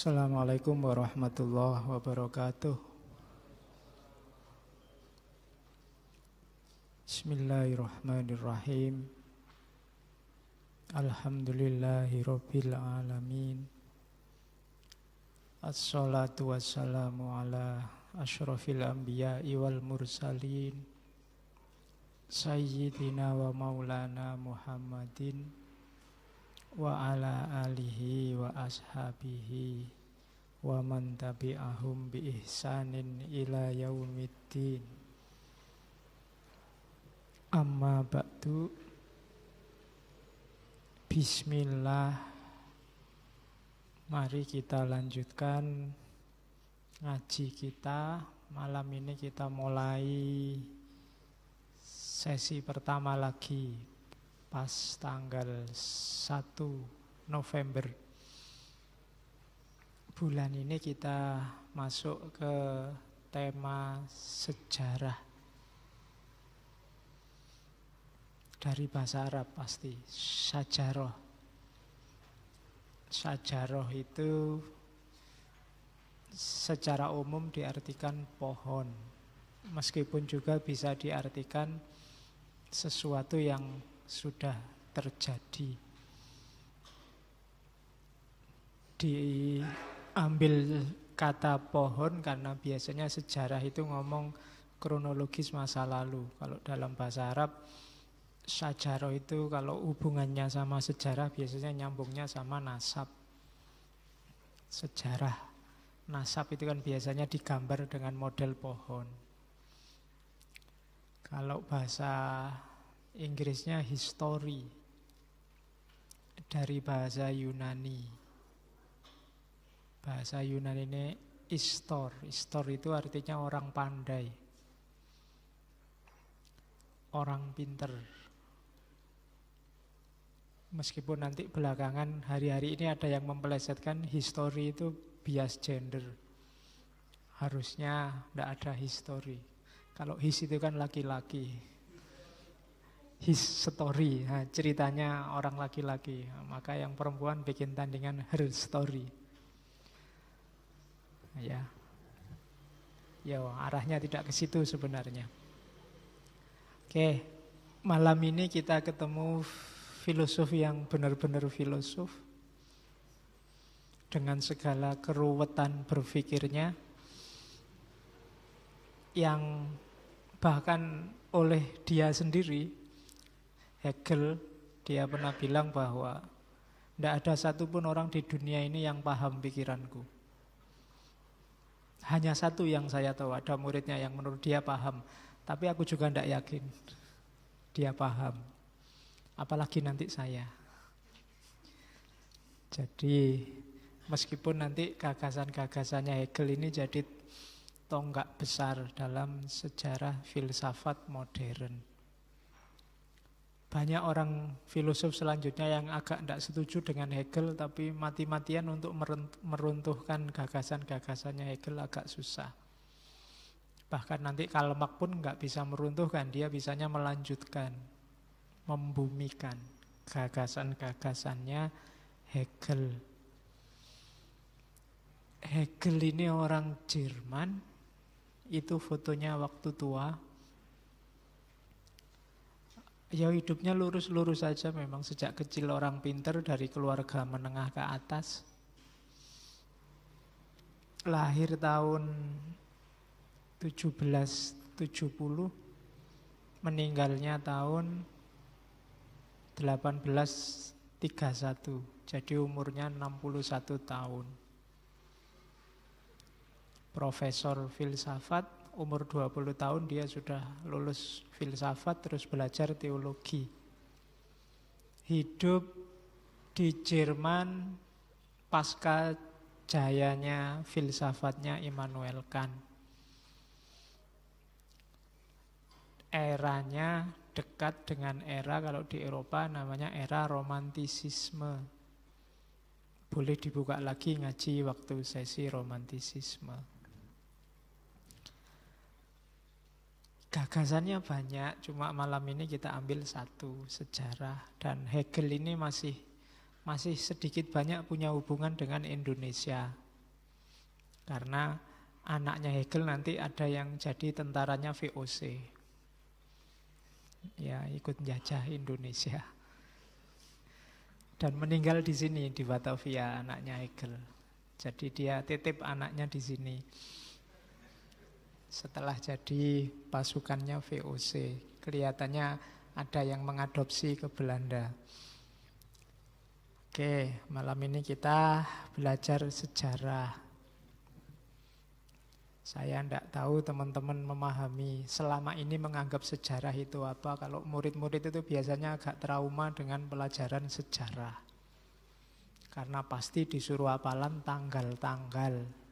Assalamualaikum warahmatullahi wabarakatuh. Bismillahirrahmanirrahim. Alhamdulillahi rabbil alamin. Assalatu wassalamu ala asyrafil anbiya'i wal mursalin, Sayyidina wa maulana Muhammadin wa ala alihi wa ashabihi wa man tabi'ahum bi ihsanin ila yaumiddin. Amma ba'du. Bismillah. Mari kita lanjutkan ngaji kita. Malam ini kita mulai sesi pertama lagi. Pas tanggal 1 November bulan ini kita masuk ke tema sejarah. Dari bahasa Arab pasti, sajaroh. Sajaroh itu secara umum diartikan pohon, meskipun juga bisa diartikan sesuatu yang sudah terjadi. Diambil kata pohon karena biasanya sejarah itu ngomong kronologis masa lalu. Kalau dalam bahasa Arab, sajaroh itu kalau hubungannya sama sejarah biasanya nyambungnya sama nasab. Sejarah nasab itu kan biasanya digambar dengan model pohon. Kalau bahasa Inggrisnya history, dari bahasa Yunani. Bahasa Yunani ini istor. Istor itu artinya orang pandai, orang pinter. Meskipun nanti belakangan hari-hari ini ada yang mempelesetkan history itu bias gender. Harusnya tidak ada history. Kalau his itu kan laki-laki, his story, nah, ceritanya orang laki-laki. Maka yang perempuan bikin tandingan her story. Ya, arahnya tidak ke situ sebenarnya. Oke, malam ini kita ketemu filosof yang benar-benar filosof, dengan segala keruwetan berpikirnya, yang bahkan oleh dia sendiri, Hegel, dia pernah bilang bahwa tidak ada satupun orang di dunia ini yang paham pikiranku. Hanya satu yang saya tahu, ada muridnya yang menurut dia paham, tapi aku juga tidak yakin dia paham. Apalagi nanti saya. Jadi meskipun nanti gagasan-gagasannya Hegel ini jadi tonggak besar dalam sejarah filsafat modern. Banyak orang filosof selanjutnya yang agak tidak setuju dengan Hegel, tapi mati-matian untuk meruntuhkan gagasan-gagasannya Hegel agak susah. Bahkan nanti Karl Marx pun nggak bisa meruntuhkan, dia bisanya melanjutkan, membumikan gagasan-gagasannya Hegel. Hegel ini orang Jerman, itu fotonya waktu tua. Ya hidupnya lurus-lurus saja, memang sejak kecil orang pinter dari keluarga menengah ke atas. Lahir tahun 1770, meninggalnya tahun 1831, jadi umurnya 61 tahun. Profesor filsafat. Umur 20 tahun dia sudah lulus filsafat, terus belajar teologi. Hidup di Jerman pasca jayanya filsafatnya Immanuel Kant. Eranya dekat dengan era, kalau di Eropa namanya era romantisisme. Boleh dibuka lagi ngaji waktu sesi romantisisme. Gagasannya banyak, cuma malam ini kita ambil satu, sejarah. Dan Hegel ini masih sedikit banyak punya hubungan dengan Indonesia. Karena anaknya Hegel nanti ada yang jadi tentaranya VOC. Ya, ikut jajah Indonesia. Dan meninggal di sini, di Batavia, anaknya Hegel. Jadi dia titip anaknya di sini. Setelah jadi pasukannya VOC, kelihatannya ada yang mengadopsi ke Belanda. Oke, malam ini kita belajar sejarah. Saya tidak tahu teman-teman memahami selama ini menganggap sejarah itu apa. Kalau murid-murid itu biasanya agak trauma dengan pelajaran sejarah. Karena pasti disuruh hafalan tanggal-tanggal.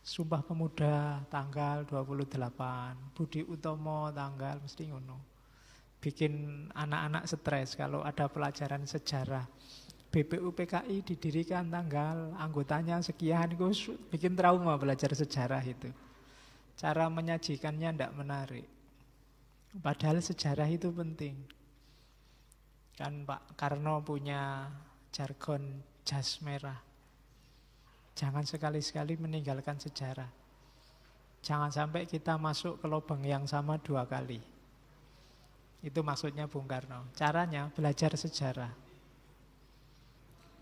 Sumpah Pemuda tanggal 28, Budi Utomo tanggal, mesti ngono. Bikin anak-anak stres kalau ada pelajaran sejarah. BPUPKI didirikan tanggal, anggotanya sekian, itu bikin trauma belajar sejarah itu. Cara menyajikannya tidak menarik. Padahal sejarah itu penting. Kan Pak Karno punya jargon jas merah. Jangan sekali-sekali meninggalkan sejarah. Jangan sampai kita masuk ke lubang yang sama 2 kali. Itu maksudnya Bung Karno. Caranya belajar sejarah.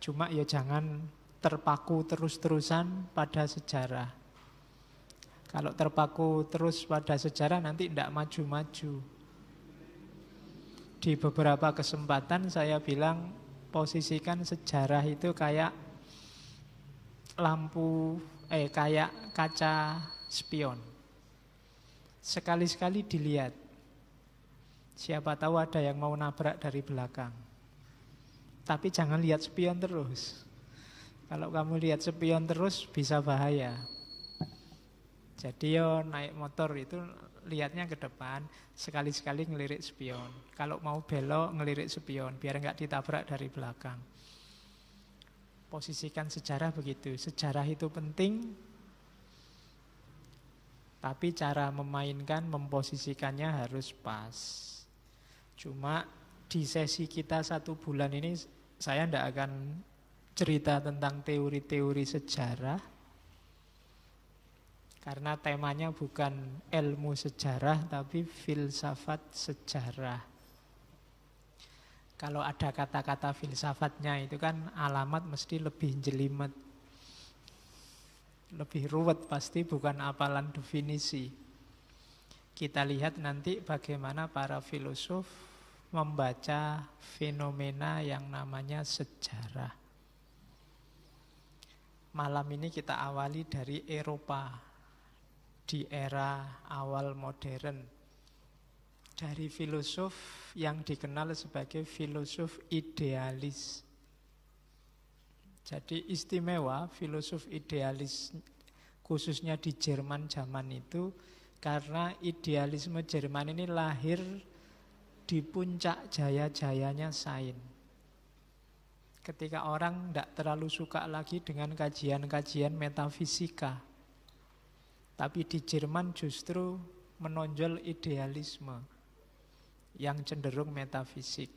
Cuma ya jangan terpaku terus-terusan pada sejarah. Kalau terpaku terus pada sejarah nanti tidak maju-maju. Di beberapa kesempatan saya bilang posisikan sejarah itu kayak kayak kaca spion. Sekali-sekali dilihat. Siapa tahu ada yang mau nabrak dari belakang. Tapi jangan lihat spion terus. Kalau kamu lihat spion terus bisa bahaya. Jadi naik motor itu lihatnya ke depan, sekali-sekali ngelirik spion. Kalau mau belok ngelirik spion biar nggak ditabrak dari belakang. Posisikan sejarah begitu. Sejarah itu penting, tapi cara memainkan, memposisikannya harus pas. Cuma di sesi kita 1 bulan ini saya tidak akan cerita tentang teori-teori sejarah, karena temanya bukan ilmu sejarah, tapi filsafat sejarah. Kalau ada kata-kata filsafatnya itu kan alamat mesti lebih jelimet. Lebih ruwet pasti, bukan hafalan definisi. Kita lihat nanti bagaimana para filosof membaca fenomena yang namanya sejarah. Malam ini kita awali dari Eropa, di era awal modern. Dari filosof yang dikenal sebagai filosof idealis. Jadi istimewa filosof idealis khususnya di Jerman zaman itu, karena idealisme Jerman ini lahir di puncak jaya-jayanya sains. Ketika orang tidak terlalu suka lagi dengan kajian-kajian metafisika, tapi di Jerman justru menonjol idealisme yang cenderung metafisik.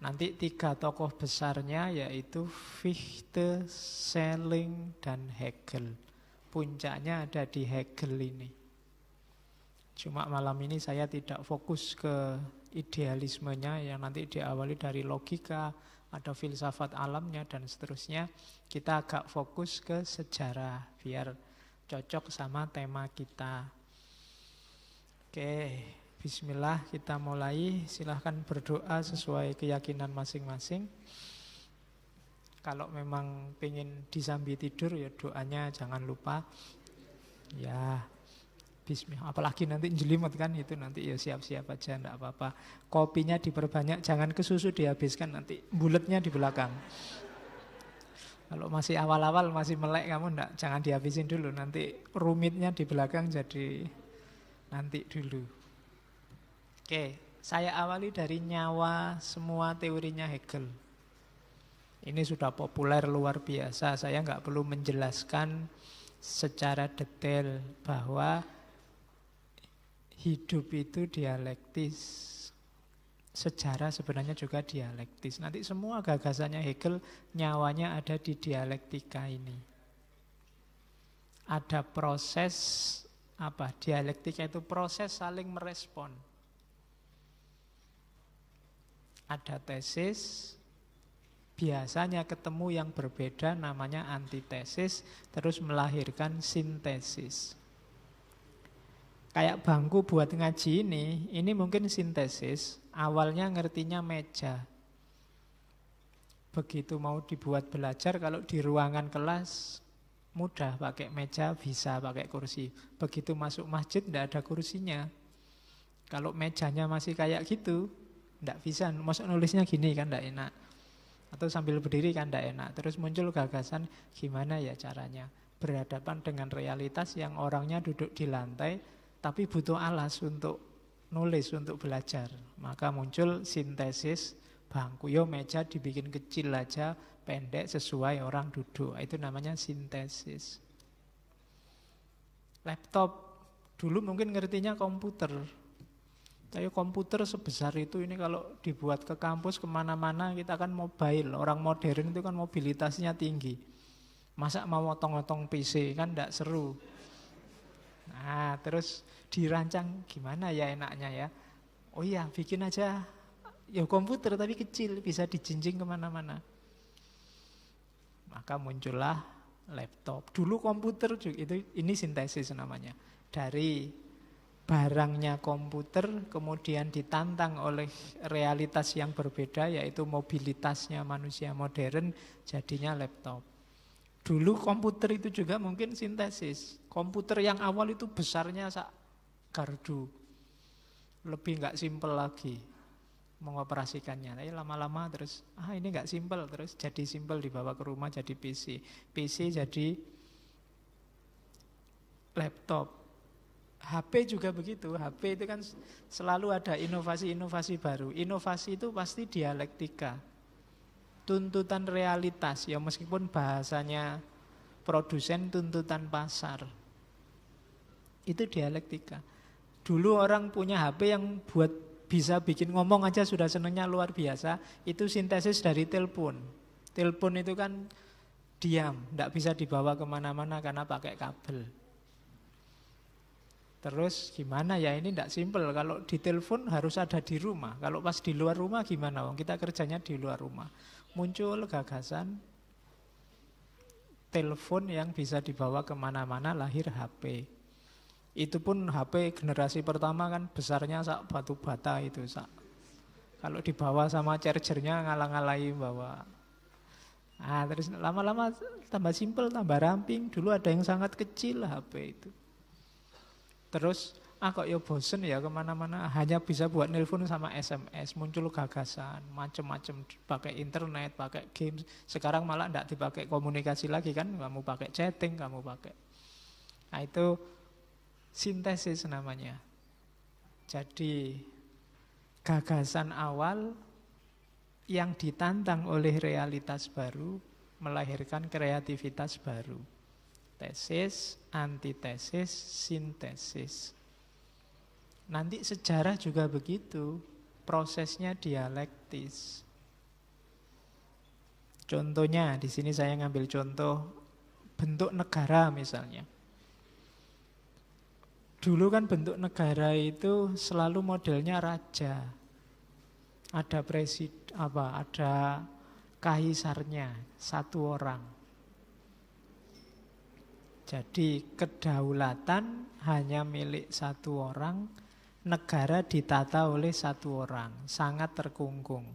Nanti 3 tokoh besarnya yaitu Fichte, Schelling, dan Hegel. Puncaknya ada di Hegel ini. Cuma malam ini saya tidak fokus ke idealismenya yang nanti diawali dari logika, ada filsafat alamnya dan seterusnya. Kita agak fokus ke sejarah biar cocok sama tema kita. Oke. Bismillah, kita mulai. Silahkan berdoa sesuai keyakinan masing-masing. Kalau memang pengen disambi tidur, ya doanya jangan lupa. Ya, bismillah. Apalagi nanti jelimet kan, itu nanti ya siap-siap aja, enggak apa-apa. Kopinya diperbanyak, jangan ke susu dihabiskan, nanti buletnya di belakang. Kalau masih awal-awal, masih melek kamu jangan dihabisin dulu. Nanti rumitnya di belakang, jadi nanti dulu. Oke, saya awali dari nyawa semua teorinya Hegel. Ini sudah populer luar biasa. Saya nggak perlu menjelaskan secara detail bahwa hidup itu dialektis. sejarah sebenarnya juga dialektis. Nanti semua gagasannya Hegel nyawanya ada di dialektika ini. Ada proses apa? Dialektika itu proses saling merespon. Ada tesis, biasanya ketemu yang berbeda namanya antitesis, terus melahirkan sintesis. Kayak bangku buat ngaji ini mungkin sintesis. Awalnya ngertinya meja. Begitu mau dibuat belajar, kalau di ruangan kelas mudah pakai meja, bisa pakai kursi. Begitu masuk masjid tidak ada kursinya. Kalau mejanya masih kayak gitu, tidak bisa. Masuk nulisnya gini kan tidak enak. Atau sambil berdiri kan tidak enak. Terus muncul gagasan gimana ya caranya berhadapan dengan realitas yang orangnya duduk di lantai tapi butuh alas untuk nulis, untuk belajar. Maka muncul sintesis bangku. Yo meja dibikin kecil aja, pendek sesuai orang duduk. Itu namanya sintesis. Laptop dulu mungkin ngertinya komputer. Tapi komputer sebesar itu ini kalau dibuat ke kampus kemana-mana kita kan mobile. Orang modern itu kan mobilitasnya tinggi. Masa mau otong-otong PC kan tidak seru. Nah terus dirancang gimana ya enaknya ya. Oh iya bikin aja ya komputer tapi kecil bisa dijinjing kemana-mana. Maka muncullah laptop. Dulu komputer juga ini sintesis namanya. Dari barangnya komputer kemudian ditantang oleh realitas yang berbeda yaitu mobilitasnya manusia modern jadinya laptop. Dulu komputer itu juga mungkin sintesis. Komputer yang awal itu besarnya sak gardu. Lebih enggak simpel lagi mengoperasikannya. Tapi lama-lama terus ini enggak simpel, terus jadi simpel dibawa ke rumah jadi PC. PC jadi laptop. HP juga begitu. HP itu kan selalu ada inovasi-inovasi baru. Inovasi itu pasti dialektika. Tuntutan realitas, ya meskipun bahasanya produsen tuntutan pasar. Itu dialektika. Dulu orang punya HP yang buat bisa bikin ngomong aja sudah senangnya luar biasa. Itu sintesis dari telepon. Telepon itu kan diam, tidak bisa dibawa kemana-mana karena pakai kabel. Terus gimana ya ini tidak simpel. Kalau ditelepon harus ada di rumah. Kalau pas di luar rumah gimana? Kita kerjanya di luar rumah. Muncul gagasan telepon yang bisa dibawa kemana-mana, lahir HP. Itu pun HP generasi pertama kan besarnya sak batu bata itu sak. Kalau dibawa sama chargernya ngalang-ngalai bawa. Terus lama-lama tambah simpel, tambah ramping. Dulu ada yang sangat kecil HP itu. Terus kok ya bosen ya kemana-mana, hanya bisa buat nelpon sama SMS. Muncul gagasan macam-macam, pakai internet, pakai games. Sekarang malah tidak dipakai komunikasi lagi kan, kamu pakai chatting, kamu pakai. Nah itu sintesis namanya. Jadi gagasan awal yang ditantang oleh realitas baru melahirkan kreativitas baru. Tesis, antitesis, sintesis. Nanti sejarah juga begitu, prosesnya dialektis. Contohnya, di sini saya ngambil contoh bentuk negara misalnya. Dulu kan bentuk negara itu selalu modelnya raja. Ada ada kaisarnya, satu orang. Jadi kedaulatan hanya milik satu orang, negara ditata oleh satu orang, sangat terkungkung.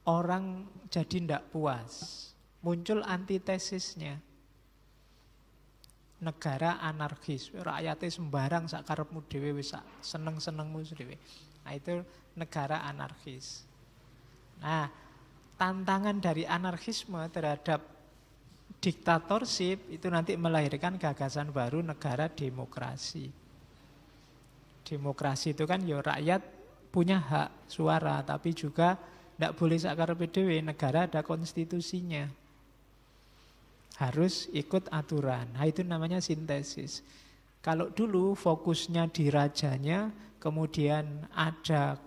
Orang jadi tidak puas, muncul antitesisnya. Negara anarkis, rakyatnya sembarang sakarepmu dhewe wis seneng-senengmu dhewe. Nah itu negara anarkis. Nah, tantangan dari anarkisme terhadap diktatorship itu nanti melahirkan gagasan baru negara demokrasi. Demokrasi itu kan ya rakyat punya hak suara, tapi juga tidak boleh sakarepe dhewe, negara ada konstitusinya. Harus ikut aturan. Nah, itu namanya sintesis. Kalau dulu fokusnya di rajanya, kemudian ada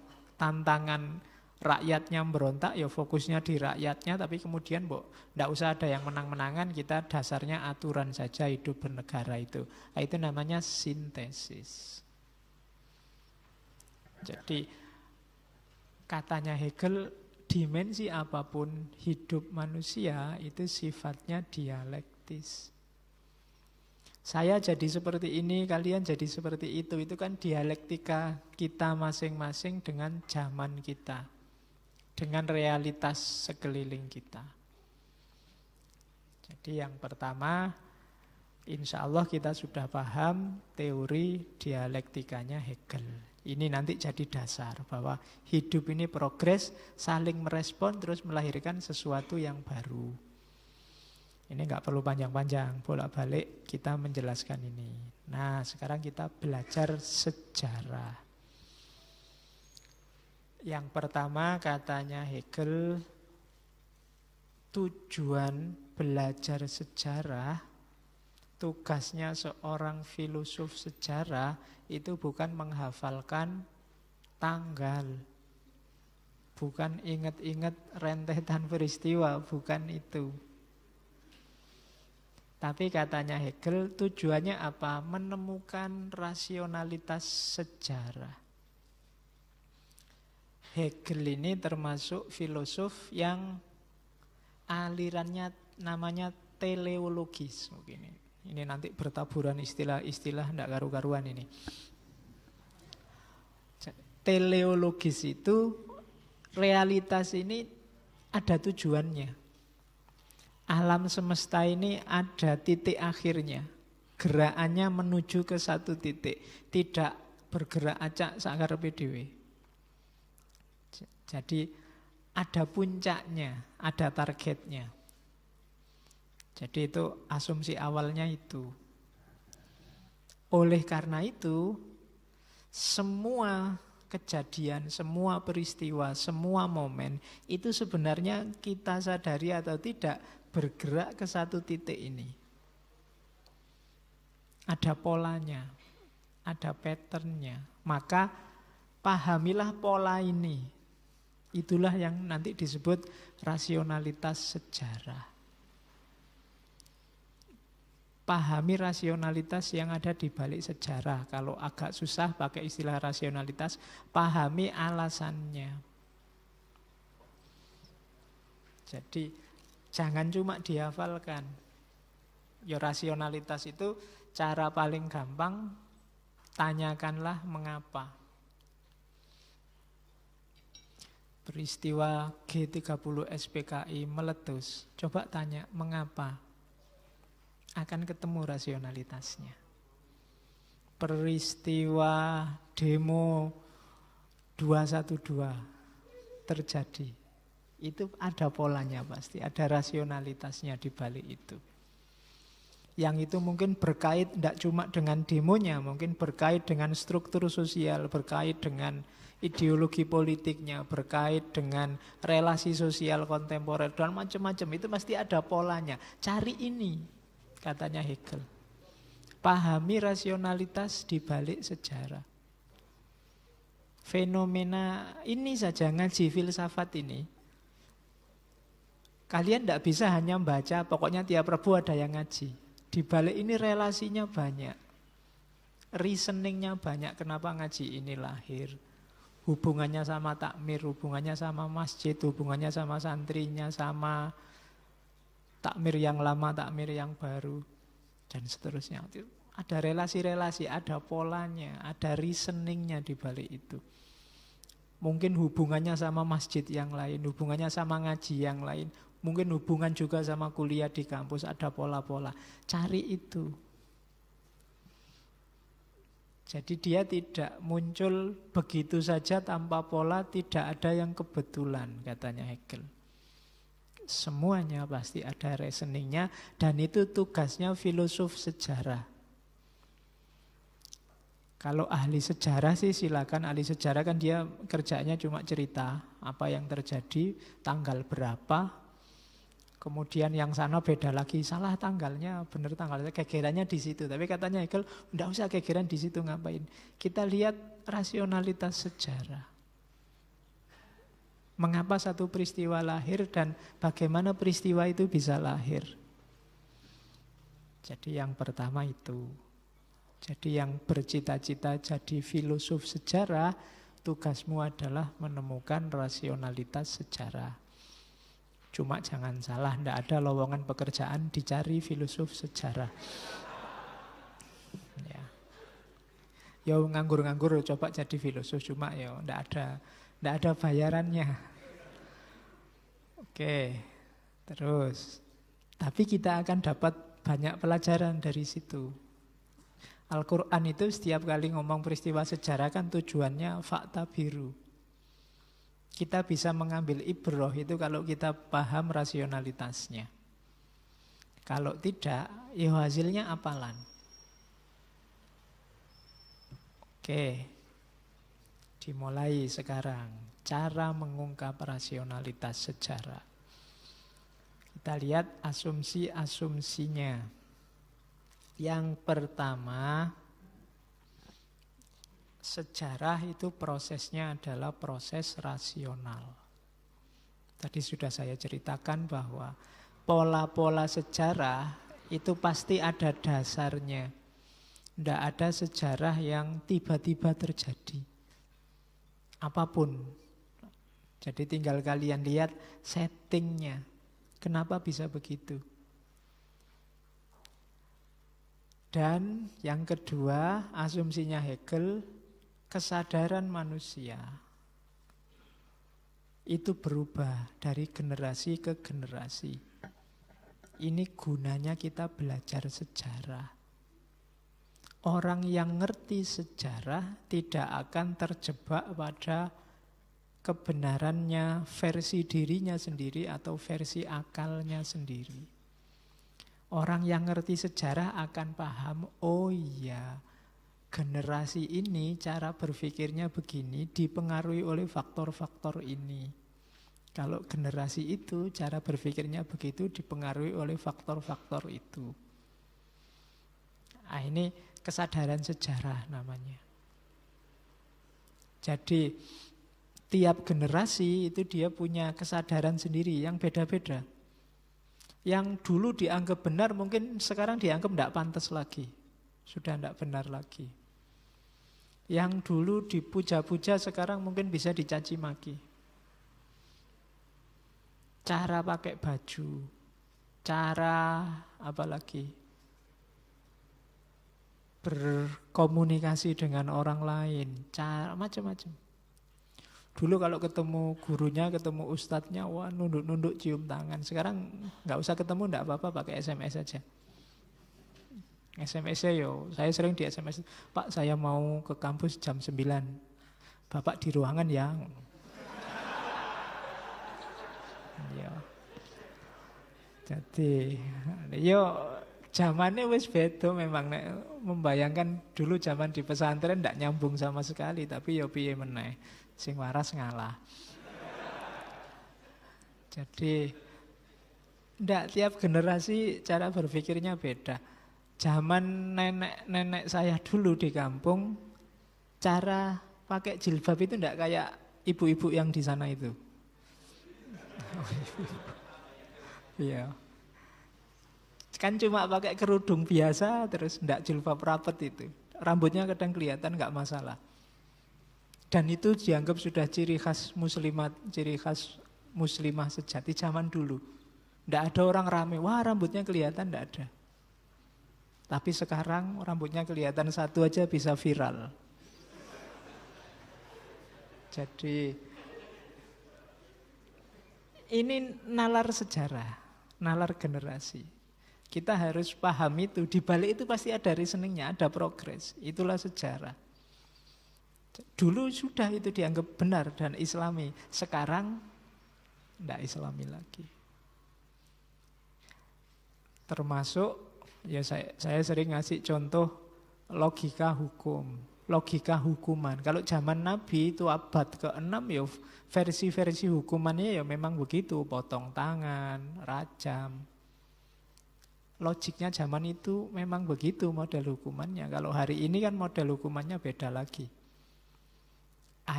tantangan rakyatnya berontak, ya fokusnya di rakyatnya, tapi kemudian nggak usah ada yang menang-menangan, kita dasarnya aturan saja hidup bernegara itu. Nah, itu namanya sintesis. Jadi katanya Hegel, dimensi apapun hidup manusia itu sifatnya dialektis. Saya jadi seperti ini, kalian jadi seperti itu kan dialektika kita masing-masing dengan zaman kita, dengan realitas sekeliling kita. Jadi yang pertama, insya Allah kita sudah paham teori dialektikanya Hegel. Ini nanti jadi dasar bahwa hidup ini progres, saling merespon, terus melahirkan sesuatu yang baru. Ini nggak perlu panjang-panjang, bolak-balik kita menjelaskan ini. Nah, sekarang kita belajar sejarah. Yang pertama katanya Hegel, tujuan belajar sejarah, tugasnya seorang filosof sejarah itu bukan menghafalkan tanggal, bukan ingat-ingat rentetan peristiwa, bukan itu. Tapi katanya Hegel, tujuannya apa? Menemukan rasionalitas sejarah. Hegel ini termasuk filosof yang alirannya namanya teleologis. Ini nanti bertaburan istilah-istilah tidak karu-karuan ini. Teleologis itu, realitas ini ada tujuannya. Alam semesta ini ada titik akhirnya. Gerakannya menuju ke satu titik. Tidak bergerak acak sakarepe dhewe. Jadi ada puncaknya, ada targetnya. Jadi itu asumsi awalnya itu. Oleh karena itu, semua kejadian, semua peristiwa, semua momen itu sebenarnya kita sadari atau tidak bergerak ke satu titik ini. Ada polanya, ada patternnya. Maka pahamilah pola ini. Itulah yang nanti disebut rasionalitas sejarah. Pahami rasionalitas yang ada di balik sejarah. Kalau agak susah pakai istilah rasionalitas, pahami alasannya. Jadi jangan cuma dihafalkan. Ya, rasionalitas itu cara paling gampang, tanyakanlah mengapa. Peristiwa G30 SPKI meletus, coba tanya mengapa. Akan ketemu rasionalitasnya. Peristiwa demo 212 terjadi. Itu ada polanya pasti, ada rasionalitasnya di balik itu. Yang itu mungkin berkait tidak cuma dengan demonya, mungkin berkait dengan struktur sosial, berkait dengan ideologi politiknya, berkait dengan relasi sosial kontemporer, dan macam-macam. Itu pasti ada polanya. Cari ini, katanya Hegel. Pahami rasionalitas di balik sejarah. Fenomena ini saja, ngaji filsafat ini, kalian tidak bisa hanya membaca, pokoknya tiap Rabu ada yang ngaji. Di balik ini relasinya banyak. Reasoningnya banyak, kenapa ngaji ini lahir. Hubungannya sama takmir, hubungannya sama masjid, hubungannya sama santrinya, sama takmir yang lama, takmir yang baru, dan seterusnya. Ada relasi-relasi, ada polanya, ada reasoningnya di balik itu. Mungkin hubungannya sama masjid yang lain, hubungannya sama ngaji yang lain, mungkin hubungan juga sama kuliah di kampus, ada pola-pola. Cari itu. Jadi dia tidak muncul begitu saja tanpa pola, tidak ada yang kebetulan, katanya Hegel. Semuanya pasti ada reasoningnya, dan itu tugasnya filosof sejarah. Kalau ahli sejarah sih silakan, ahli sejarah kan dia kerjanya cuma cerita apa yang terjadi, tanggal berapa. Kemudian yang sana beda lagi, salah tanggalnya, benar tanggalnya, gegerannya di situ. Tapi katanya Hegel, enggak usah gegeran di situ, ngapain? Kita lihat rasionalitas sejarah. Mengapa satu peristiwa lahir dan bagaimana peristiwa itu bisa lahir. Jadi yang pertama itu. Jadi yang bercita-cita jadi filosof sejarah, tugasmu adalah menemukan rasionalitas sejarah. Cuma jangan salah, tidak ada lowongan pekerjaan dicari filosof sejarah. Ya. Ya nganggur-nganggur coba jadi filosof, cuma ya tidak ada bayarannya. Oke, terus. Tapi kita akan dapat banyak pelajaran dari situ. Al-Quran itu setiap kali ngomong peristiwa sejarah kan tujuannya fakta biru. Kita bisa mengambil ibroh itu kalau kita paham rasionalitasnya. Kalau tidak, ya hasilnya apalan. Oke, dimulai sekarang. Cara mengungkap rasionalitas sejarah. Kita lihat asumsi-asumsinya. Yang pertama, sejarah itu prosesnya adalah proses rasional. Tadi sudah saya ceritakan bahwa pola-pola sejarah itu pasti ada dasarnya. Tidak ada sejarah yang tiba-tiba terjadi. Apapun. Jadi tinggal kalian lihat settingnya. Kenapa bisa begitu? Dan yang kedua, asumsinya Hegel, kesadaran manusia itu berubah dari generasi ke generasi. Ini gunanya kita belajar sejarah. Orang yang ngerti sejarah tidak akan terjebak pada kebenarannya versi dirinya sendiri atau versi akalnya sendiri. Orang yang ngerti sejarah akan paham, oh iya, generasi ini cara berpikirnya begini dipengaruhi oleh faktor-faktor ini. Kalau generasi itu cara berpikirnya begitu dipengaruhi oleh faktor-faktor itu. Nah, ini kesadaran sejarah namanya. Jadi tiap generasi itu dia punya kesadaran sendiri yang beda-beda. Yang dulu dianggap benar mungkin sekarang dianggap tidak pantas lagi. Sudah tidak benar lagi. Yang dulu dipuja-puja sekarang mungkin bisa dicaci maki. Cara pakai baju, cara apa lagi? Berkomunikasi dengan orang lain, cara macam-macam. Dulu kalau ketemu gurunya, ketemu ustadznya, wah nunduk-nunduk cium tangan. Sekarang nggak usah ketemu, nggak apa-apa, pakai SMS saja. SMS-nya yo, saya sering di SMS, Pak saya mau ke kampus jam 9, Bapak di ruangan ya. Ya. Jadi, yo zamannya wis beda memang. Membayangkan dulu zaman di pesantren ndak nyambung sama sekali, tapi yo piye meneh, sing waras ngalah. Jadi, ndak tiap generasi cara berpikirnya beda. Zaman nenek-nenek saya dulu di kampung, cara pakai jilbab itu ndak kayak ibu-ibu yang di sana itu. Iya. Kan cuma pakai kerudung biasa, terus ndak jilbab rapet itu. Rambutnya kadang kelihatan nggak masalah. Dan itu dianggap sudah ciri khas muslimat, ciri khas muslimah sejati zaman dulu. Ndak ada orang rame, wah rambutnya kelihatan, ndak ada. Tapi sekarang rambutnya kelihatan satu aja bisa viral. Jadi ini nalar sejarah, nalar generasi. Kita harus paham itu, di balik itu pasti ada reasoningnya, ada progres. Itulah sejarah. Dulu sudah itu dianggap benar dan islami, sekarang tidak islami lagi. Termasuk, ya saya sering ngasih contoh logika hukum, logika hukuman. Kalau zaman Nabi itu abad ke-6 ya versi-versi hukumannya ya memang begitu, potong tangan, rajam. Logiknya zaman itu memang begitu model hukumannya. Kalau hari ini kan model hukumannya beda lagi.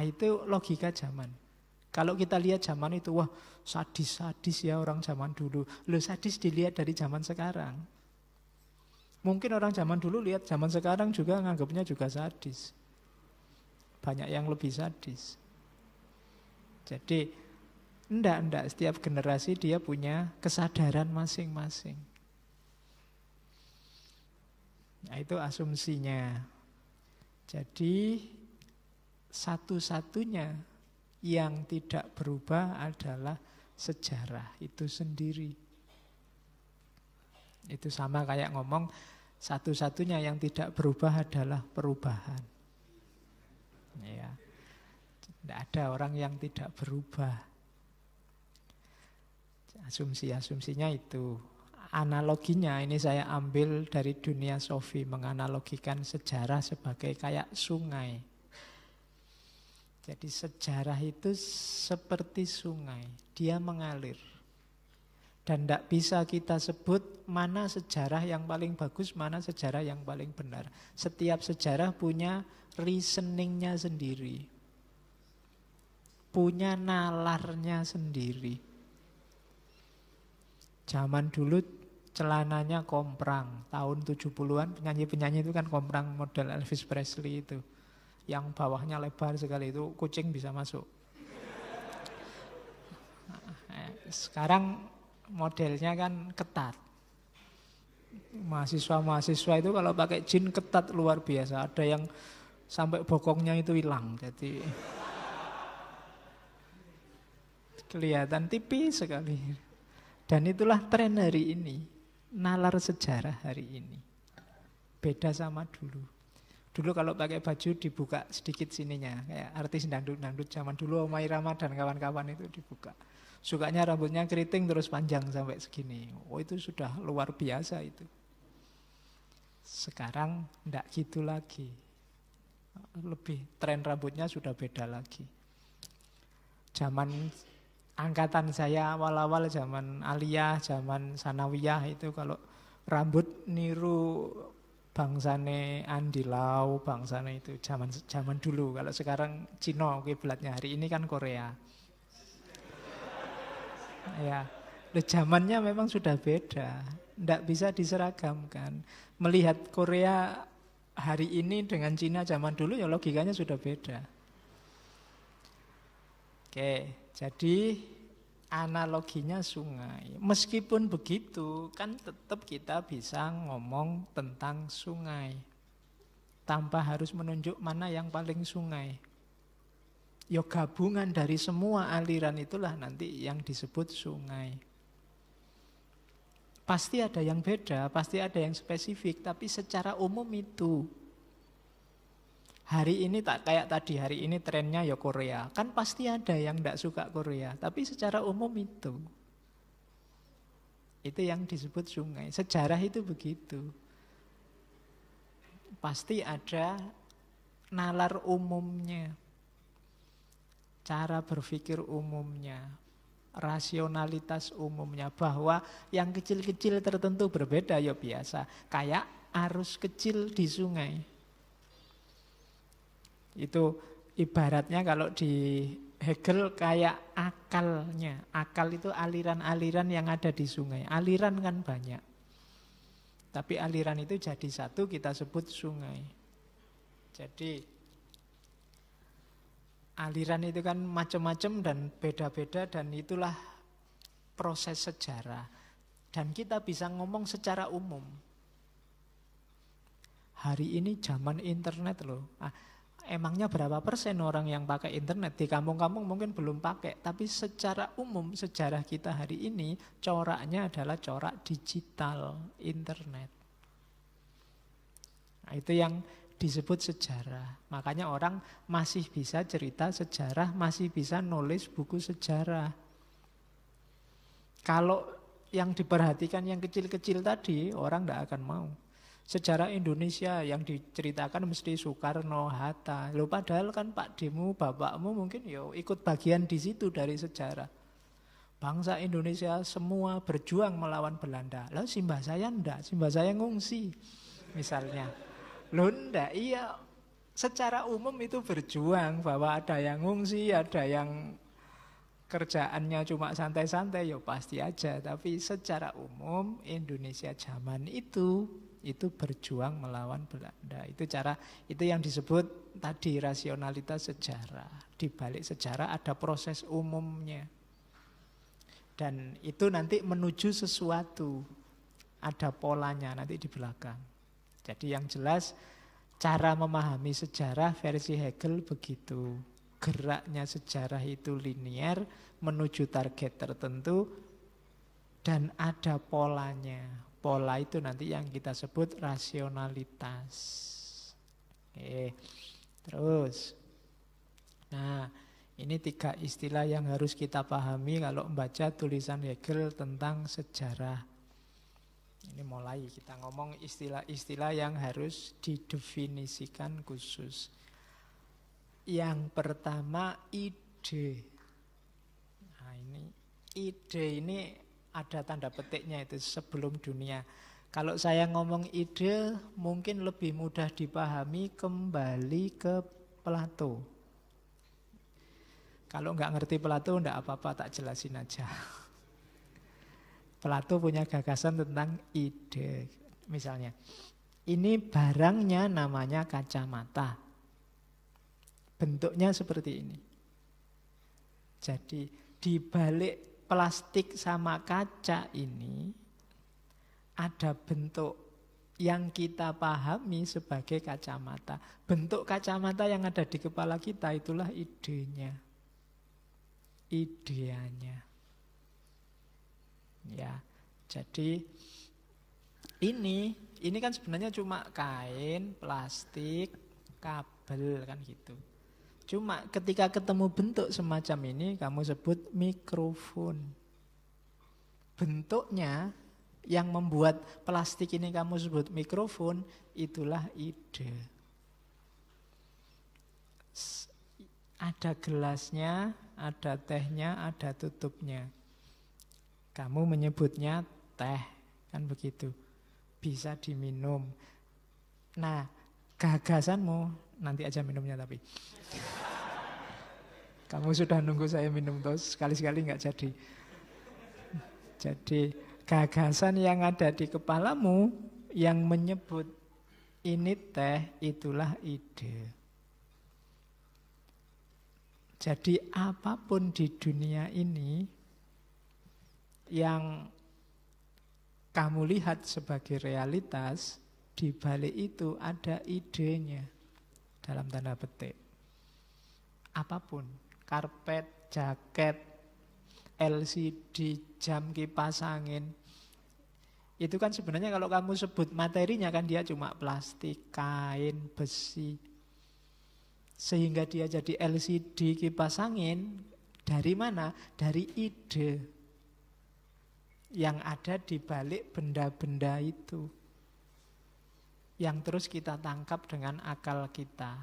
Itu logika zaman. Kalau kita lihat zaman itu, wah sadis-sadis ya orang zaman dulu. Loh sadis dilihat dari zaman sekarang. Mungkin orang zaman dulu lihat zaman sekarang juga nganggapnya juga sadis. Banyak yang lebih sadis. Jadi, enggak. Setiap generasi dia punya kesadaran masing-masing. Nah itu asumsinya. Jadi, satu-satunya yang tidak berubah adalah sejarah itu sendiri. Itu sama kayak ngomong satu-satunya yang tidak berubah adalah perubahan. Ya. Tidak ada orang yang tidak berubah. Asumsi-asumsinya itu. Analoginya ini saya ambil dari dunia sofi, menganalogikan sejarah sebagai kayak sungai. Jadi sejarah itu seperti sungai, dia mengalir. Dan tidak bisa kita sebut mana sejarah yang paling bagus, mana sejarah yang paling benar. Setiap sejarah punya reasoningnya sendiri. Punya nalarnya sendiri. Zaman dulu celananya komprang, tahun 70-an penyanyi-penyanyi itu kan komprang model Elvis Presley itu. Yang bawahnya lebar sekali itu kucing bisa masuk. Sekarang modelnya kan ketat. Mahasiswa-mahasiswa itu kalau pakai jin ketat luar biasa. Ada yang sampai bokongnya itu hilang. Jadi kelihatan tipis sekali. Dan itulah tren hari ini. Nalar sejarah hari ini. Beda sama dulu. Dulu kalau pakai baju dibuka sedikit sininya. Kayak artis dangdut-dangdut zaman dulu, Omai Rama dan kawan-kawan itu dibuka. Sukanya rambutnya keriting terus panjang sampai segini. Oh itu sudah luar biasa itu. Sekarang enggak gitu lagi. Lebih tren rambutnya sudah beda lagi. Zaman angkatan saya awal-awal, zaman aliyah, zaman sanawiyah itu kalau rambut niru bangsane Andi Lau, bangsane itu zaman dulu. Kalau sekarang Cina kiblatnya, hari ini kan Korea. Ya, zamannya memang sudah beda. Tidak bisa diseragamkan. Melihat Korea hari ini dengan Cina zaman dulu ya logikanya sudah beda. Oke, jadi analoginya sungai. Meskipun begitu, kan tetap kita bisa ngomong tentang sungai. Tanpa harus menunjuk mana yang paling sungai. Ya gabungan dari semua aliran itulah nanti yang disebut sungai. Pasti ada yang beda, pasti ada yang spesifik, tapi secara umum itu. Hari ini tak kayak tadi, hari ini trennya ya Korea. Kan pasti ada yang tidak suka Korea, tapi secara umum itu. Itu yang disebut sungai. Sejarah itu begitu. Pasti ada nalar umumnya. Cara berpikir umumnya. Rasionalitas umumnya. Bahwa yang kecil-kecil tertentu berbeda ya biasa. Kayak arus kecil di sungai. Itu ibaratnya kalau di Hegel kayak akalnya. Akal itu aliran-aliran yang ada di sungai. Aliran kan banyak. Tapi aliran itu jadi satu kita sebut sungai. Jadi aliran itu kan macam-macam dan beda-beda dan itulah proses sejarah. Dan kita bisa ngomong secara umum. Hari ini zaman internet loh. Emangnya berapa persen orang yang pakai internet? Di kampung-kampung mungkin belum pakai. Tapi secara umum sejarah kita hari ini coraknya adalah corak digital internet. Nah, itu yang disebut sejarah. Makanya orang masih bisa cerita sejarah, masih bisa nulis buku sejarah. Kalau yang diperhatikan yang kecil-kecil tadi, orang tidak akan mau. Sejarah Indonesia yang diceritakan mesti Soekarno, Hatta. Loh padahal kan Pak Demu, bapakmu mungkin ya ikut bagian di situ dari sejarah. Bangsa Indonesia semua berjuang melawan Belanda. Lalu simbah saya enggak, simbah saya ngungsi misalnya. Loh enggak, iya secara umum itu berjuang bahwa ada yang ngungsi, ada yang kerjaannya cuma santai-santai, ya pasti aja. Tapi secara umum Indonesia zaman itu berjuang melawan Belanda. Itu yang disebut tadi rasionalitas sejarah. Di balik sejarah ada proses umumnya. Dan itu nanti menuju sesuatu. Ada polanya nanti di belakang. Jadi yang jelas cara memahami sejarah versi Hegel begitu. Geraknya sejarah itu linear menuju target tertentu dan ada polanya. Pola itu nanti yang kita sebut rasionalitas. Terus. Nah, ini 3 istilah yang harus kita pahami kalau membaca tulisan Hegel tentang sejarah. Ini mulai kita ngomong istilah-istilah yang harus didefinisikan khusus. Yang pertama ide. Nah, ide ini ada tanda petiknya itu sebelum dunia. Kalau saya ngomong ide mungkin lebih mudah dipahami kembali ke Plato. Kalau nggak ngerti Plato nggak apa-apa, tak jelasin aja. Plato punya gagasan tentang ide. Misalnya, ini barangnya namanya kacamata. Bentuknya seperti ini. Jadi di balik plastik sama kaca ini ada bentuk yang kita pahami sebagai kacamata. Bentuk kacamata yang ada di kepala kita itulah idenya. Ideanya. Ya, jadi ini kan sebenarnya cuma kain, plastik, kabel kan gitu. Cuma ketika ketemu bentuk semacam ini kamu sebut mikrofon. Bentuknya yang membuat plastik ini kamu sebut mikrofon, itulah ide. Ada gelasnya, ada tehnya, ada tutupnya. Kamu menyebutnya teh, kan begitu. Bisa diminum. Nah, gagasanmu, nanti aja minumnya tapi. Kamu sudah nunggu saya minum terus, sekali-sekali nggak jadi. Jadi gagasan yang ada di kepalamu yang menyebut ini teh, itulah ide. Jadi apapun di dunia ini yang kamu lihat sebagai realitas, di balik itu ada idenya dalam tanda petik. Apapun, karpet, jaket, LCD, jam, kipas angin. Itu kan sebenarnya kalau kamu sebut materinya kan dia cuma plastik, kain, besi. Sehingga dia jadi LCD, kipas angin. Dari mana? Dari ide yang ada di balik benda-benda itu. Yang terus kita tangkap dengan akal kita.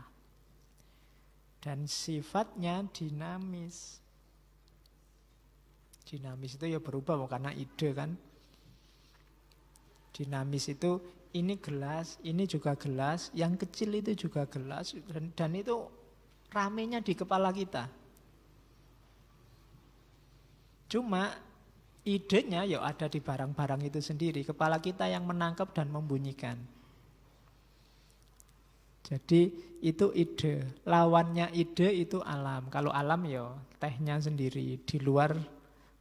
Dan sifatnya dinamis. Dinamis itu ya berubah karena ide kan. Dinamis itu ini gelas, ini juga gelas, yang kecil itu juga gelas, dan itu ramenya di kepala kita. Cuma idenya ya ada di barang-barang itu sendiri, kepala kita yang menangkap dan membunyikan. Jadi itu ide, lawannya ide itu alam. Kalau alam ya tehnya sendiri, di luar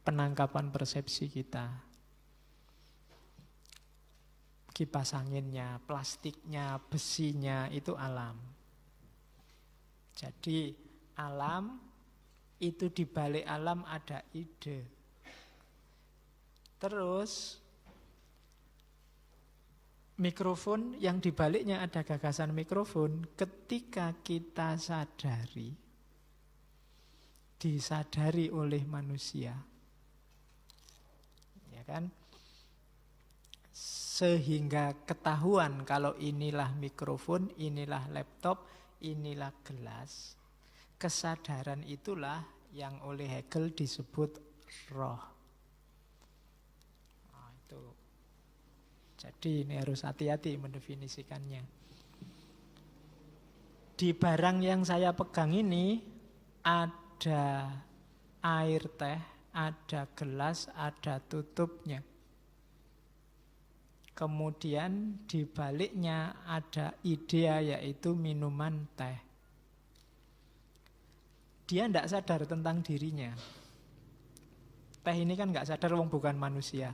penangkapan persepsi kita. Kipas anginnya, plastiknya, besinya, itu alam. Jadi alam, itu di balik alam ada ide. Terus mikrofon yang di baliknya ada gagasan mikrofon, ketika kita sadari, disadari oleh manusia. Ya kan? Sehingga ketahuan kalau inilah mikrofon, inilah laptop, inilah gelas. Kesadaran itulah yang oleh Hegel disebut roh. Nah, itu. Jadi ini harus hati-hati mendefinisikannya. Di barang yang saya pegang ini ada air teh, ada gelas, ada tutupnya. Kemudian di baliknya ada idea, yaitu minuman teh. Dia tidak sadar tentang dirinya. Teh ini kan nggak sadar, wong bukan manusia.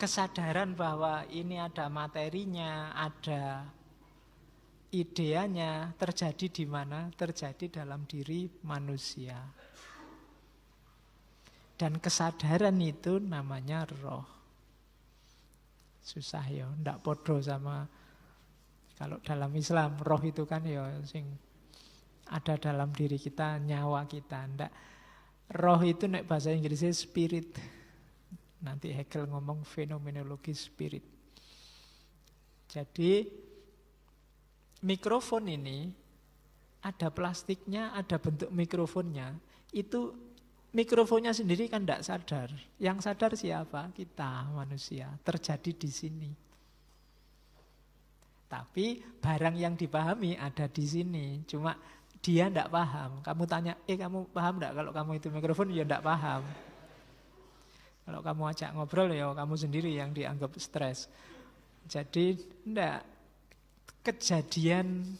Kesadaran bahwa ini ada materinya, ada ideanya, terjadi di mana? Terjadi dalam diri manusia. Dan kesadaran itu namanya roh. Susah ya, ndak podo sama kalau dalam Islam roh itu kan ya sing ada dalam diri kita, nyawa kita. Ndak, roh itu nek bahasa Inggrisnya spirit. Nanti Hegel ngomong fenomenologi spirit. Jadi mikrofon ini ada plastiknya, ada bentuk mikrofonnya. Itu mikrofonnya sendiri kan tidak sadar. Yang sadar siapa? Kita manusia. Terjadi di sini. Tapi barang yang dipahami ada di sini. Cuma dia tidak paham. Kamu tanya, kamu paham tidak kalau kamu itu mikrofon? Ya tidak paham. Kalau kamu ajak ngobrol ya kamu sendiri yang dianggap stres. Jadi tidak, kejadian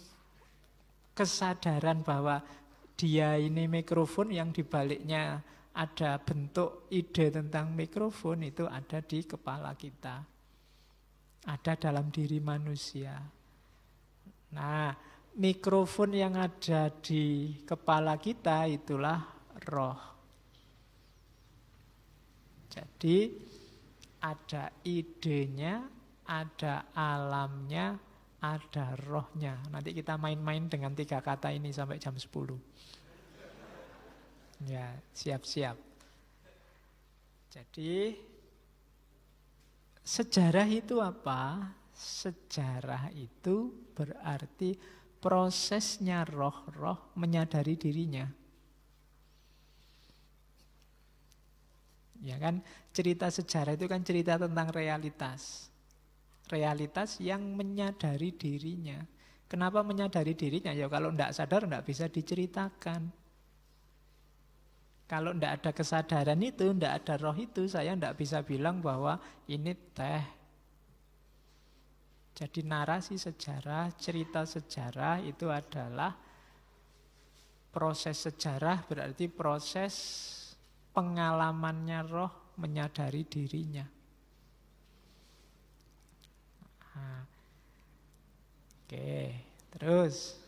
kesadaran bahwa dia ini mikrofon yang dibaliknya ada bentuk ide tentang mikrofon itu ada di kepala kita. Ada dalam diri manusia. Nah, mikrofon yang ada di kepala kita itulah roh. Jadi ada idenya, ada alamnya, ada rohnya. Nanti kita main-main dengan 3 kata ini sampai jam 10. Ya, siap-siap. Jadi sejarah itu apa? Sejarah itu berarti prosesnya roh-roh menyadari dirinya. Ya kan, cerita sejarah itu kan cerita tentang realitas. Realitas yang menyadari dirinya. Kenapa menyadari dirinya? Ya kalau tidak sadar tidak bisa diceritakan. Kalau tidak ada kesadaran itu, tidak ada roh itu, saya tidak bisa bilang bahwa ini teh. Jadi narasi sejarah, cerita sejarah itu adalah proses sejarah, berarti proses pengalamannya roh menyadari dirinya. Nah, oke, terus